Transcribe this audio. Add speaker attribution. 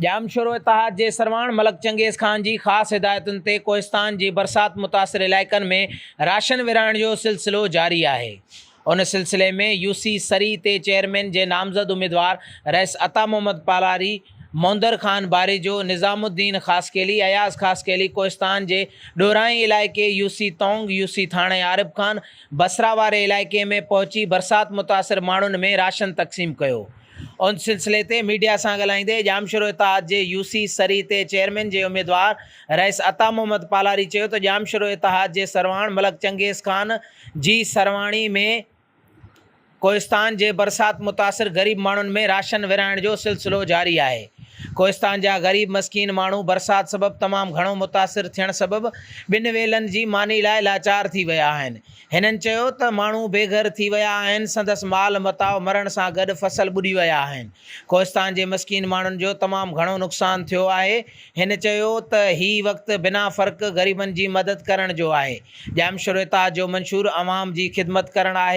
Speaker 1: जामशोरो इतिहाद जे सरवाण मलक चंगेज़ खान जी ख़ास हिदायतुनि ते कोहिस्तान जी बरसात मुतासिर इलाइक़नि में राशन विराइण जो सिलसिलो जारी है। उन सिलसिले में यूसी सरी ते चेयरमैन जे नामज़द उम्मीदवार रईस अता मोहम्मद पालारी, मोंदर खान बारिजो, निज़ामुद्दीन खासकेली, अयाज़ खासकेली, कोहिस्तान जे डोराई इलाइक़े यूसी तोंग, यूसी थाणे आरिफ खान, बसरा वारे इलाइक़े में पहुंची बरसात मुतासिर माण्हुनि में राशन तक़सीम कयो। उन सिलसिले ते मीडिया सां ॻाल्हाईंदे जामशोरो इतिहाद जे यूसी सरी ते चेयरमैन जे उम्मीदवार रईस अता मोहम्मद पालारी चयो त जामशोरो इतिहाद जे सरवाण मलक चंगेज़ खान जी सरवाणी में कोहिस्तान जे बरसात मुतासिर ग़रीब माण्हुनि में राशन विराइण जो सिलसिलो जारी है। कोहिस्तान जा ग़रीब मस्कीन माण्हू बरसात सबब तमामु घणो मुतासिर थियण सबब ॿिनि वेलनि जी मानी लाइ लाचार थी विया आहिनि। हिननि चयो त माण्हू बेघर थी विया आहिनि, संदसि माल मताव मरण सां गॾु फसल ॿुॾी विया आहिनि। कोहिस्तान जे मस्कीन माण्हुनि जो तमामु घणो नुक़सानु थियो आहे। हिन चयो त हीउ वक़्तु बिना फ़र्क़ु ग़रीबनि जी मदद करण जो आहे। जामशोरो इतिहाद जो मंशूर अवाम जी ख़िदमत करणु आहे।